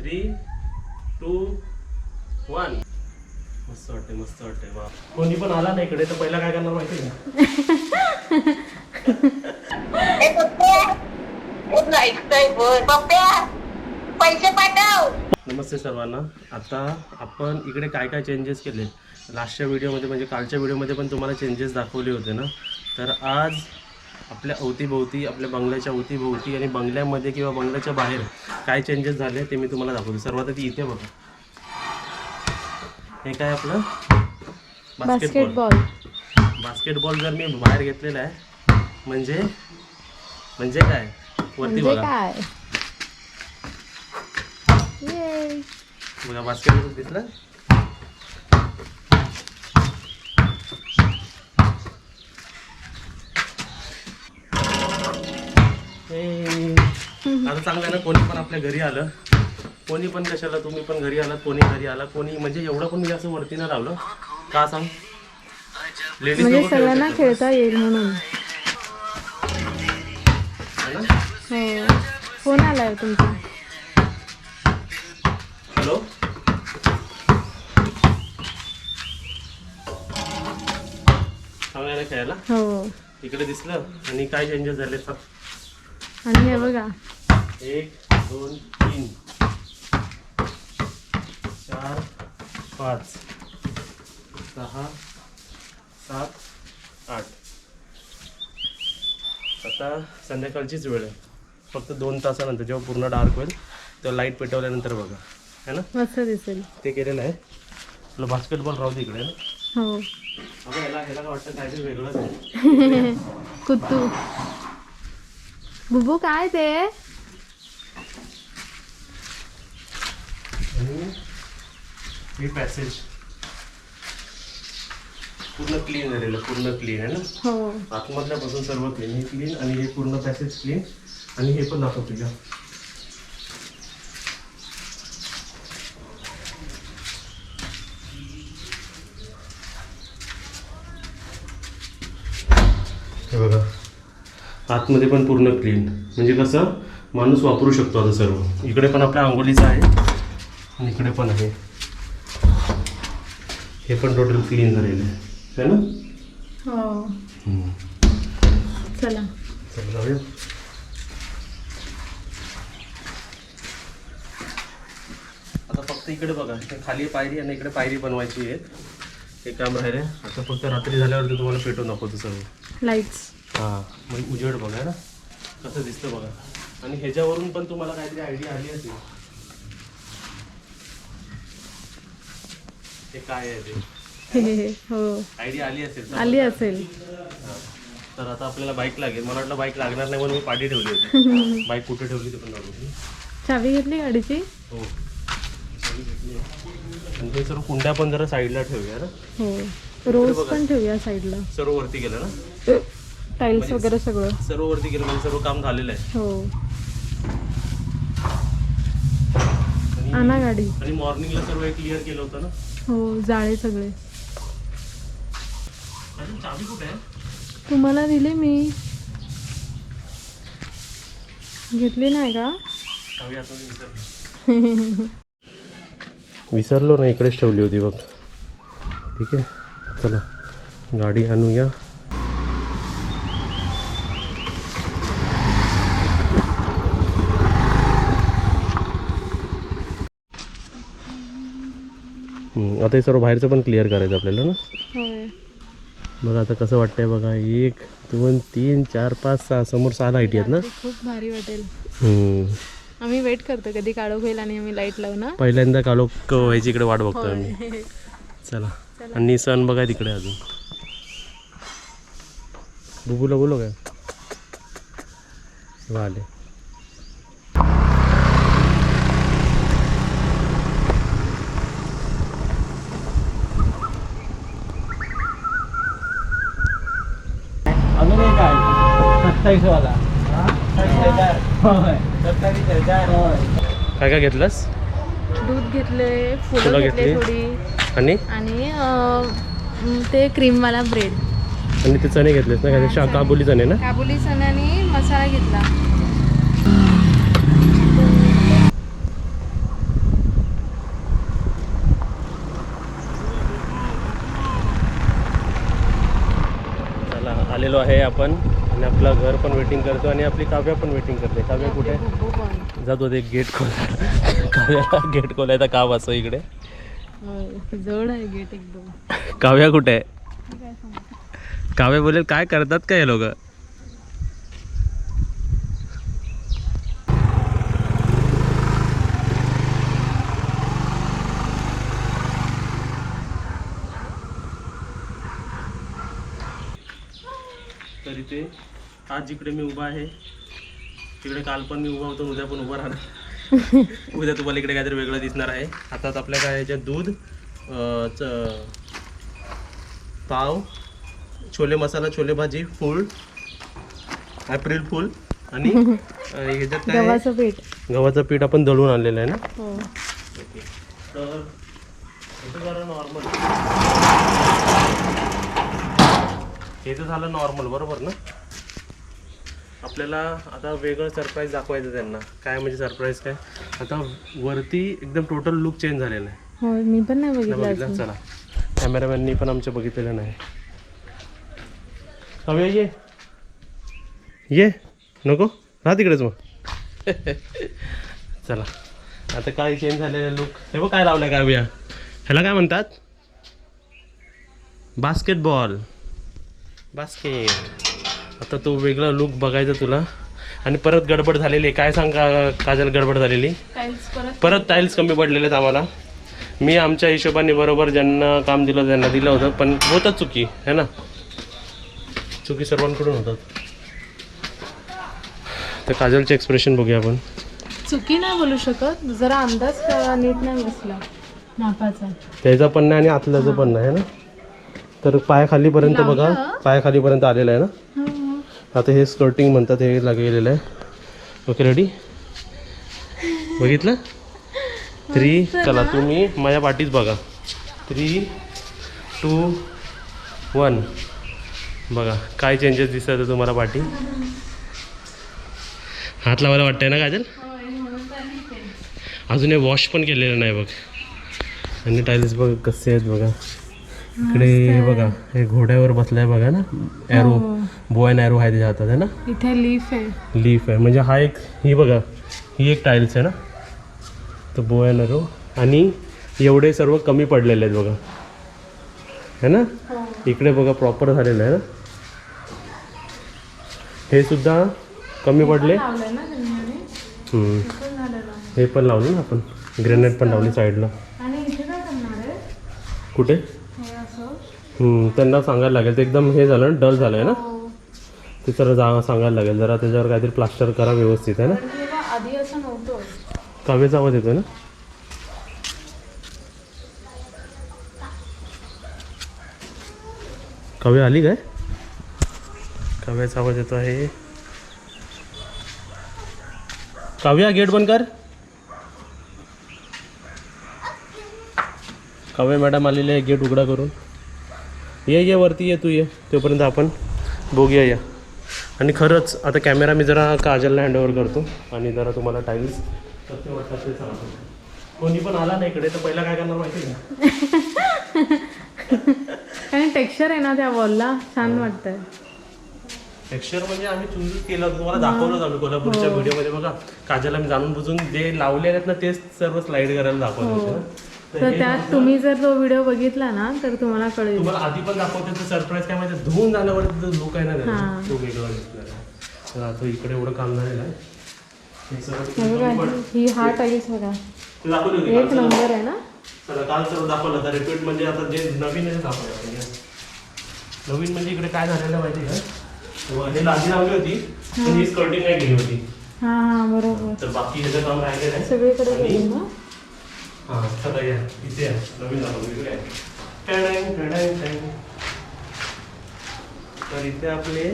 3, 2, 1. मस्त वाटते वा. कोणी पण आला ना इकडे तर पहिला काय करणार माहिती आहे पैसे पाठव. नमस्ते सर्वांना. आता आपण इकडे काय काय चेंजेस केले लास्टच्या व्हिडिओमध्ये, म्हणजे कालच्या व्हिडिओमध्ये पण तुम्हाला चेंजेस दाखवले होते ना. तर आज आपल्या अवतीभोवती, आपल्या बंगल्याच्या अवतीभोवती आणि बंगल्यामध्ये किंवा बंगल्याच्या बाहेर काय चेंजेस झाले ते मी तुम्हाला दाखवतो. सर्वात आधी इथे बघा, हे काय आपलं बास्केटबॉल जर मी बाहेर घेतलेला आहे म्हणजे काय वरती बघा, बघा बास्केटबॉल दिसलं. आता चांगलं ना, कोणी पण आपल्या घरी आलं, कोणी पण कशाला, तुम्ही पण घरी आलात, कोणी घरी आला, कोणी म्हणजे एवढं पण मी असं वरती नाही लावलं का सांग, लेडीज म्हणजे सगळ्यांना खेळता येईल म्हणून. फोन आलाय तुमचा. हॅलो, चांगलं खेळायला. हो, इकडे दिसलं. आणि काय चेंजेस झाले तर, आणि हे बघा 1, 2, 3, 4, 5, 6, 7, 8. आता संध्याकाळचीच वेळ आहे, फक्त 2 तासानंतर जेव्हा पूर्ण डार्क होईल तेव्हा लाईट पेटवल्यानंतर बघा, है ना, मस्त दिसेल. ते केलेलं आहे. तुला बास्केटबॉल राहू दे इकडे ना. हो, ह्याला वाटतं काहीतरी वेगळंच आहे. कुत्तू बुबू काय ते. हे पॅसेज पूर्ण क्लीन झालेलं, पूर्ण क्लीन आहे ना. हो, आतमधल्यापासून सर्व क्लीन, हे क्लीन आणि हे पूर्ण पॅसेज क्लीन. आणि हे पण दाखवतो तुझ्या, हे बघा आतमध्ये पण पूर्ण क्लीन, म्हणजे कसं माणूस वापरू शकतो आता सर्व. इकडे पण आपल्या आंघोळीचं आहे आणि इकडे पण आहे, हे पण टोटल क्लीन झालेलं आहे ना. हो, चला जाऊया. आता फक्त इकडे बघा, खाली पायरी आणि इकडे पायरी बनवायची आहे. हे काम राहिले. आता फक्त रात्री झाल्यावरती तुम्हाला पेटवून दाखवतो सर्व लाईट्स. हां, मग उजेड बघा ना कसं दिसतं बघा. आणि ह्याच्यावरून पण तुम्हाला काहीतरी आयडिया आली असेल ते काय आहे ते. हो, आयडिया आली असेल. तर आता आपल्याला बाईक लागेल. मला वाटलं बाईक लागणार नाही म्हणून मी पाठी ठेवली होती. बाईक कुठे ठेवली ते पण लागली. चावी घेतली गाडीची. हो, चावी घेतली. आणि ते सर्व कुंड्या पण जरा साईडला ठेवूया ना. हो, रोज पण ठेवूया साईडला. सर्व वरती गेलं ना, टाईल्स वगैरे सगळं सर्व वरती गेलं म्हणजे सर्व काम झालेलं आहे. हो, आणा गाडी. आणि मॉर्निंगला सर्व क्लिअर केलं होतं ना. हो, जाळे सगळे. अजून चावी कुठे आहे. तुम्हाला दिली मी, घेतली नाही का. चावी आता विसरलो ना, इकडेच ठेवली होती बघ. ठीक आहे, चला गाडी आणूया. आता हे सर्व बाहेरचं पण क्लिअर करायचं आपल्याला ना. होय. बघा आता कसं वाटतंय बघा. 1, 2, 3, 4, 5, 6 समोर 6 लाईटी आहेत ना. खूप भारी वाटेल. आम्ही वेट करतो कधी काळोख होईल आणि आम्ही लाईट लावू ना. पहिल्यांदा काळोख व्हायची इकडे वाट बघतोय आम्ही. चला. आणि सण बघा तिकडे अजून. बुबूला बोलो काय वाले. अजून एक आहे 27 वाला. काय काय घेतलंस. दूध घेतले, फुलं घेतले थोडी, आणि ते क्रीमवाला ब्रेड. आणि ते चणे घेतलेस ना, काय काबुली चणे ना. काबुली चणे आणि मसाला घेतला. आलेलो आहे आपण आणि आपलं घर पण वेटिंग करतो आणि आपली काव्या पण वेटिंग करते. काव्या कुठे बुब्बू पण. जातो ते गेट खोल काव्याला गेट खोलायचा काम असतो इकडे. जवळ आहे गेट एकदम. काव्या कुठे आहे? काय सांगू? काव्या बोलेल काय करतात काय हे लोक. तर इथे आज जिकडे मी उभा आहे तिकडे काल पण मी उभा होतो, उद्या पण उभा राहणार. उद्या तुम्हाला इकडे काहीतरी वेगळं दिसणार आहे. आता आपल्या काय याच्यात दूध, पाव, छोले मसाला, छोले भाजी, फूल, एप्रिल फूल आणि ह्याच्यात काय गव्हाचं पीठ. गव्हाचं पीठ आपण दळून आणलेलं आहे ना. हो. तर हे झालं नॉर्मल, हे तर झालं नॉर्मल बरोबर ना. आपल्याला आता वेगळं सरप्राईज दाखवायचं त्यांना. काय म्हणजे सरप्राईज काय, आता वरती एकदम टोटल लुक चेंज झालेला आहे. हो मी पण नाही नाही बघितलं बघितलं, अजून. चला कॅमेरामॅननी पण आमच्या बघितलेलं नाही. हवे ये नको राहा तिकडेच मग. चला आता काय चेंज झालेलं लुक. हे बघ काय लावलं काय भैया, ह्याला काय म्हणतात, बास्केटबॉल बास्केट. आता तो वेगळा लुक बघायचा तुला. आणि परत गडबड झालेली आहे. काय सांग काजल गडबड झालेली. परत टाईल्स कमी पडलेले आहेत आम्हाला. मी आमच्या हिशोबाने बरोबर ज्यांना काम दिलं त्यांना दिलं होतं, पण होतं चुकी है ना. चुकी सर्वांकडून होतात. तर काजलचे एक्सप्रेशन बघूया आपण. चुकी नाही बोलू शकत, जरा अंदाज नीट नाही बसला मापाचा. त्याचा पण नाही आणि आतल्याचं पण नाही है ना. तर पायाखालीपर्यंत बघा, पायाखालीपर्यंत आलेलं आहे ना. आता हे स्कर्टिंग म्हणतात, हे लागलेलं आहे. ओके रेडी, बघितलं. 3 चला तुम्ही माझ्या पाठीच बघा. 3, 2, 1 बघा काय चेंजेस दिसतात तुम्हाला पाठी. हात लावायला वाटतंय ना काजल. अजून हे वॉश पण केलेलं नाही बघ. आणि टाईल्स बघ कसे आहेत बघा. इकडे बघा हे घोड्यावर बसलाय बघा ना. ॲरो, बो अँड ॲरो आहे त्याच्या हातात आहे ना. इथे लीफ आहे. लीफ आहे म्हणजे हा एक, ही बघा ही एक टाईल्स आहे ना. तर बो अँड ॲरो आणि एवढे सर्व कमी पडलेले आहेत बघा है ना. इकडे बघा प्रॉपर झालेलं आहे ना. हे सुद्धा कमी पडले. हे पण लावलं ना आपण, ग्रेनेड पण लावली साईडला. कुठे त्यांना सांगायला लागेल. ते एकदम हे झालं ना, डल झालं आहे ना. ते जरा सांगायला लागेल, जरा त्याच्यावर काहीतरी प्लास्टर करा व्यवस्थित आहे ना. आधी असं नव्हतं. काव्याचा आवाज येतोय ना. काव्य आली काय. काव्याचा आवाज येतो आहे. काव्या गेट बंद कर. काव्या मॅडम आलेले आहे, गेट उघडा करून. ये वरती ये, तू ये तोपर्यंत आपण बघूया या. आणि खरंच आता कॅमेरा मी जरा काजलला हँडओव्हर करतो आणि जरा तुम्हाला टाईल्स कसे वाटतात ते सांगतो. कोणी पण आला नाही इकडे तर पहिला काय करणार माहिती आहे आणि टेक्स्चर आहे ना त्या वॉलला, छान वाटतंय. टेक्स्चर म्हणजे आम्ही चुंजून केलं, तुम्हाला दाखवलं आम्ही कोल्हापूरच्या व्हिडिओमध्ये बघा. काजलला मी जाणून बुजून जे लावले आहेत ना तेच सर्व स्लाईड करायला दाखवलं होतं. तर त्यात तुम्ही जर तो व्हिडिओ बघितला ना तर तुम्हाला कळेल. तुम्हाला आधी पण दाखवते तर सरप्राईज काय माहिती, धुवून झाल्यावर लुक आहे ना त्याचा, तो वेगळा दिसणार. तर आता इकडे एवढं काम झालेलं आहे. ही हा टाईल्स बघा, ते दाखवलं होते एक नंबर आहे ना. चला काल सर्व दाखवलं तर रिपीट म्हणजे आता जे नवीन आहे दाखवलं आपण. नवीन म्हणजे इकडे काय झालेलं माहिती आहे, हे लादी लावली होती पण ही स्कर्टिंग नाही केली होती. हा बरोबर. तर बाकी ह्याचं काम राहिलेलं आहे सगळीकडे केलं ना. हां चला या इथे आहे, नवीन दाखवलं इकडे आहे. तर इथे आपले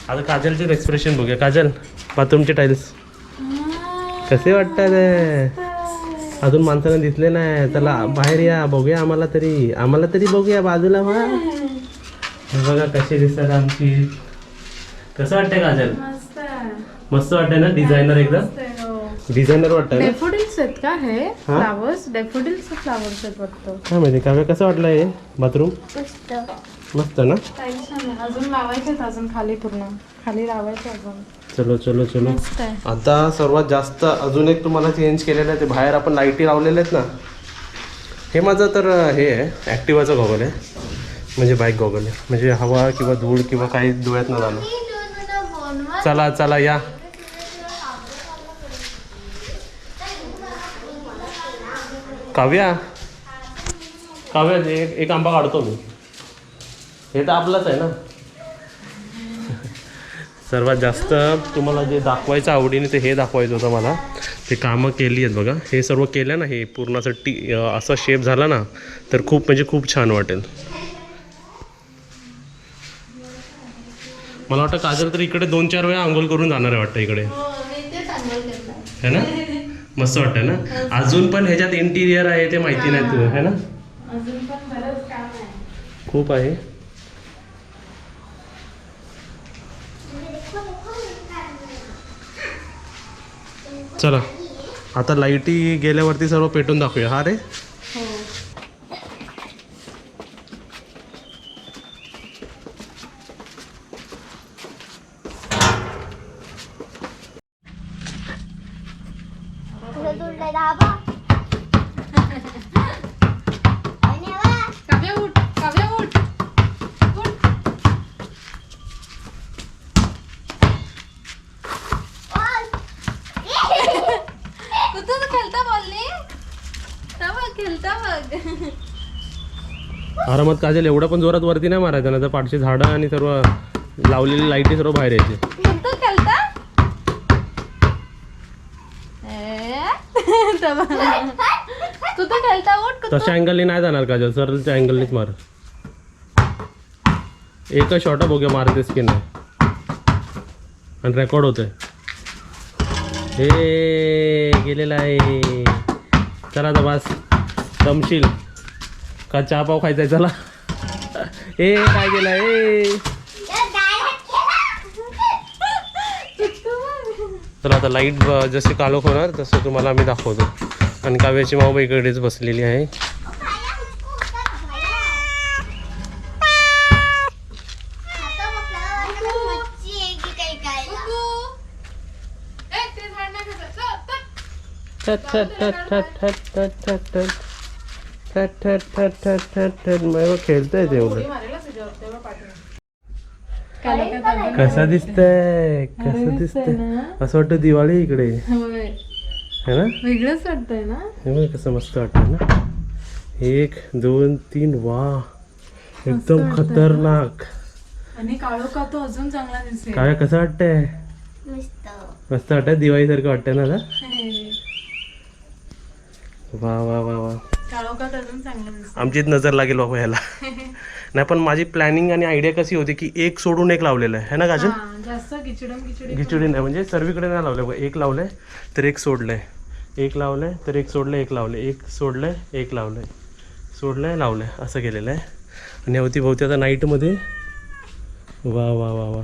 आता काजलचे एक्सप्रेशन बघूया. काजल, बाथरूमचे टाईल्स कसे वाटतात. अजून माणसाला दिसले नाही, चला बाहेर या बघूया. आम्हाला तरी बघूया बाजूला. बघा कसे दिसतात आमची. कसं वाटतंय काजल. मस्त वाटतंय ना. डिझायनर एकदम डिझायनर वाटतंय ना. आहेत का हे फ्लावर्स? डॅफोडिल्स फ्लावर्स आहेत वाटतं. काय माहिती काव्या कसं वाटलं हे बाथरूम? मस्त ना. अजून लावायचे आहेत, अजून खाली पूर्ण खाली लावायचं अजून. चलो चलो चलो. मस्त आहे. आता सर्वात जास्त अजून एक तुम्हाला चेंज केलेलं आहे ते बाहेर आपण लाईटी लावलेल्या आहेत ना. हे माझं तर हे आहे ॲक्टिवाचं गॉगल आहे, म्हणजे बाईक गॉगल आहे, म्हणजे हवा किंवा धूळ किंवा काही डोळ्यात न झालं. चला चला या. काव्या काव्या एक आंबा काढतो मी. हे तर आपलंच आहे ना. सर्वात जास्त तुम्हाला जे दाखवायचं आवडीने ते हे दाखवायचं होतं मला. ते कामं केली आहेत बघा. हे सर्व केलं ना, हे पूर्ण असं असा शेप झाला ना तर खूप म्हणजे खूप छान वाटेल. मला वाटतं काजल तर इकडे 2-4 वेळा आंघोळ करून जाणार आहे वाटतं इकडे, है ना. मस्त वाटतं ना. अजून पण ह्याच्यात इंटिरियर आहे ते माहिती नाही तुला, है ना. अजून पण बरंच काम आहे. खूप आहे. चला आता लाईटी गेल्यावरती सर्व पेटून दाखवूया. हा रे काव्या उठ, काव्या उठ, उठ. कुठं खेळता बोलली? खेळता बघ. आरामात काजल. एवढं पण जोरात वरती नाही मारायचं ना तर पाठची झाडं आणि सर्व लावलेली लाईटी सर्व बाहेर यायची. कुठं खेळता? तू तर खेळता उठ. तशा अँगलने नाही जाणार काजल, सरळच्या अँगलनेच मार. एकच शॉट बघूया मारतेस की नाही. आणि रेकॉर्ड होतंय. हे गेलेलं आहे. चला आता बस दमशील का चहा पाव खायचा आहे. चला ए काय केलं ए. चला आता लाईट जसे काळोख होणार तसं तुम्हाला आम्ही दाखवतो. आणि काव्याची माऊ इकडेच बसलेली आहे. खेळतंय तेवढं. कसा दिसतंय, कसं दिसतंय. असं वाटतं दिवाळी इकडे है ना. वेगळंच वाटतंय ना. हे बघ कसं मस्त वाटतं ना. 1 2 3 वा एकदम खतरनाक. आणि काळोखा तो अजून चांगला दिसेल. काय कसं वाटतंय. मस्त वाटतंय. दिवाळी सारखं वाटतंय ना. वा वा वा वा. काळोखात अजून चांगला दिसेल. आमचीच नजर लागेल बाबा ह्याला. नाही पण माझी प्लॅनिंग आणि आयडिया कशी होती की एक सोडून एक लावलेलं आहे ना काजल. जास्त खिचडी खिचडी नाही म्हणजे सर्वीकडे नाही लावलं बघ. एक लावलंय तर एक सोडलंय, एक लावलंय तर एक सोडलंय, एक लावलंय, एक सोडलंय, एक लावलंय, सोडलंय, लावलंय असं केलेलं आहे. आणि अवतीभोवती आता नाईटमध्ये वा वा वा वा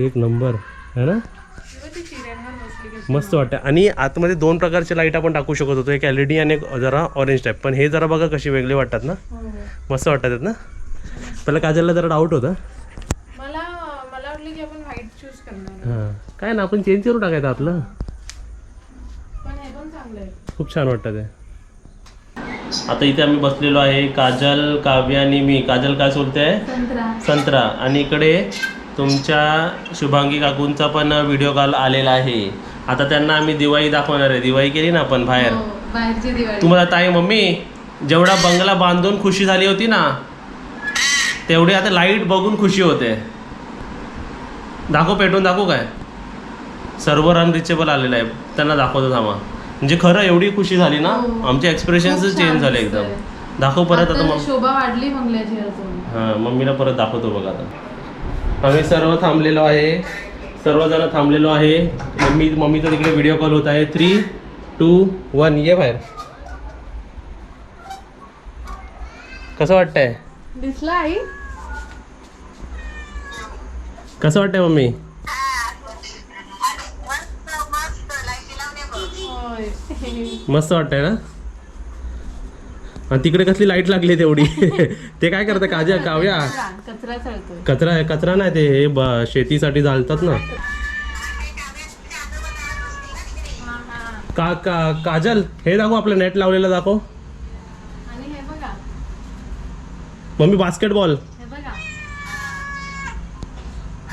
एक नंबर है ना. मस्त वाटतं. आणि आतमध्ये 2 प्रकारचे लाईट आपण टाकू शकत होतो, एक LED आणि एक जरा ऑरेंज टाईप. पण हे जरा बघा कशी वेगळे वाटतात ना. मस्त वाटतात ना. पहिला काजलला जरा डाऊट होता. मला वाटलं की आपण व्हाईट चूज करणार. हां काय ना आपण चेंज करून टाकायचं आपलं. पण हे पण चांगलं आहे. खूप छान वाटतं ते. आता इथे आम्ही बसलेलो आहे काजल, काव्य आणि मी. काजल काय बोलते आहे संत्रा. आणि इकडे तुमच्या शुभांगी काकूंचा पण व्हिडिओ कॉल आलेला आहे. आता त्यांना आम्ही दिवाळी दाखवणार आहे. दिवाळी केली ना आपण बाहेर. बाहेरची दिवाळी. तुम्हाला ताई मम्मी जेवढा बंगला बांधून खुशी झाली होती ना तेवढी आता लाईट बघून खुशी होते. दाखव पेटून दाखवू काय. सर्व्हर अनरिचेबल आलेलं आहे त्यांना दाखवतो थांबा. म्हणजे खरं एवढी खुशी झाली ना. आमचे एक्सप्रेशन्स चेंज झाले एकदम. दाखव परत. आता मग शोभा वाढली बंगल्याची अजून. हां मम्मीला परत दाखवतो बघा. आता आम्ही सर्व थांबलेलो आहे, सर्वजण थांबलेलो आहे. मम्मीचा तिकडे व्हिडिओ कॉल होत आहे. 3 2 1 ये बाहेर. कसं वाटतंय. दिसला आई. कसं वाटतंय मम्मी. होय मस्त वाटतंय ना. आणि तिकडे कसली लाईट लागली तेवढी. ते काय करतं काव्या कचरा चढतोय. कचरा नाही ते हे शेतीसाठी घालतात ना. काजल हे दाखव, आपलं नेट लावलेलं दाखव. आणि हे बघा, मम्मी बास्केटबॉल हे बघा.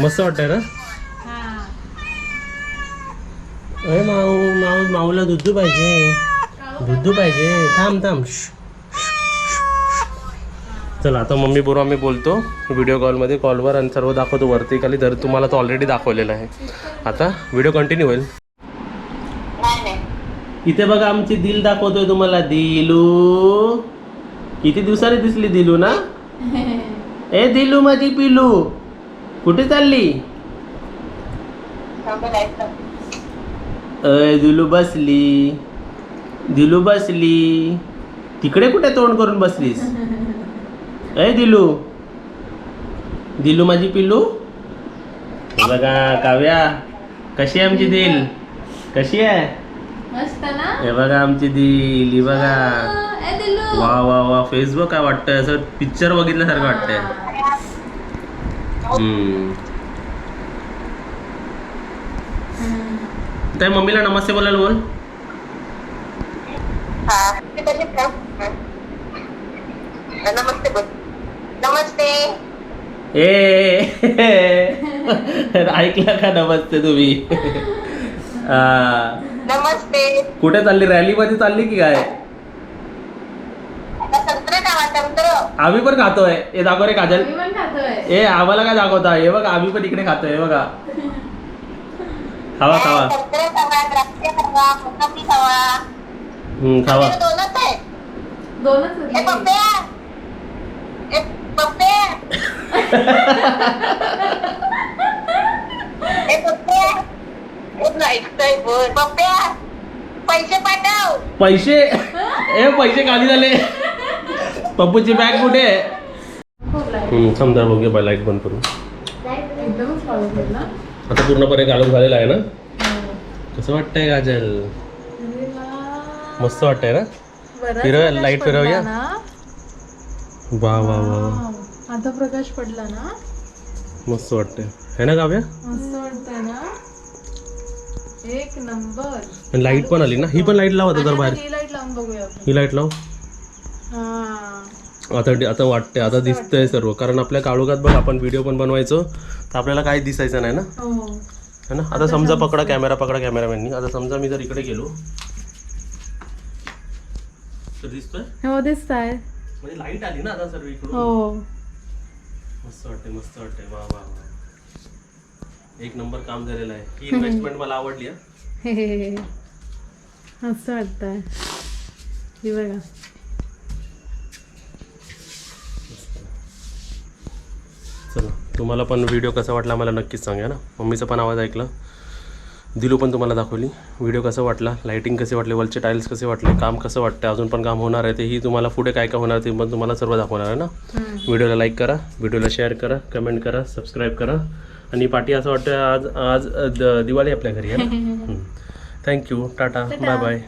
मस्त वाटतंय ना. हा. अरे माऊला दुधू पाहिजे. थांब. चला आता मम्मी बरोबर आम्ही बोलतो व्हिडिओ कॉलमध्ये, कॉलवर, आणि सर्व दाखवतो वरती खाली. तर तुम्हाला तो ऑलरेडी दाखवलेला आहे. आता व्हिडिओ कंटिन्यू होईल. नाही इथे बघा आमची दिल दाखवतोय तुम्हाला. दिलू किती दिवसाने दिसली दिलू ना. ए दिलू माझी पिलू कुठे चालली. अय दिलू बसली. तिकडे कुठे तोंड करून बसलीस. अय दिलू माझी पिल्लू. हे बघा काव्या कशी आहे आमची दिल, कशी आहे. मस्त ना. हे बघा आमची दिल, ही बघा. ए दिलू. वा फेसबुक काय वाटतंय, असं पिक्चर बघितल्यासारखं वाटतंय. त्या मम्मीला नमस्ते बोलायला बोल. नमस्ते. ऐकलं का नमस्ते तुम्ही. नमस्ते. कुठे चालली, रॅली मध्ये चालली की काय. संत्र खावा, संत्र. आम्ही पण खातोय. हे दाखव रे काजल. मी पण खातोय. ए आम्हाला काय दाखवता. हे बघा आम्ही पण इकडे खातोय. हे बघा खावा. संत्र खावा, द्राक्ष खावा, मोसंबी खावा. खावा. दोनच आहे. दोनच ए उरले. पप्प्या. पप्प्या पैसे पाठव. पैसे खाली झाले. पप्पूची बॅग कुठे. समजा बघूया बाय, लाईट बंद करून. एकदमच काढून घेतला. आता पूर्णपणे घालून झालेला आहे ना. कसं वाटतंय काजल. मस्त वाटतंय ना. फिरव, लाईट फिरवूया. वा आता प्रकाश पडला ना. मस्त वाटतंय है ना काव्या. मस्त वाटतंय ना. एक नंबर. लाईट पण आली ना. ही पण लाईट लाव आता जर बाहेर. ही लाईट लावून बघूया आपण. ही लाईट लाव. हा. आता वाटतंय, आता दिसतंय सर्व. कारण आपल्या काळोखात बघ आपण व्हिडिओ पण बनवायचो तर आपल्याला काही दिसायचं नाही ना. हो. है ना. आता समजा पकडा कॅमेरामॅननी. आता समजा मी जर इकडे गेलो तर दिसतोय. हो दिसतंय. म्हणजे लाईट आली ना आता सर्व इकडून. हो. मस्त वाटतंय. वा. एक नंबर काम झालेलं आहे. ही इन्व्हेस्टमेंट मला आवडली. असं वाटतंय. हे बघा. चला तुम्हाला पण व्हिडिओ कसा वाटला मला नक्कीच सांगा ना. मम्मीचा पण आवाज ऐकला, दिलू पण तुम्हाला दाखवली. व्हिडिओ कसा वाटला, लाईटिंग कसे वाटले, वरचे टाईल्स कसे वाटले, काम कसं वाटतं, अजून पण काम होणार आहे तेही तुम्हाला पुढे काय काय होणार ते पण तुम्हाला सर्व दाखवणार आहे ना. व्हिडिओला लाईक करा, व्हिडिओला शेअर करा, कमेंट करा, सबस्क्राईब करा. आणि पार्टी असं वाटतं आज दिवाळी आपल्या घरी आहे ना. थँक्यू. टाटा. बाय.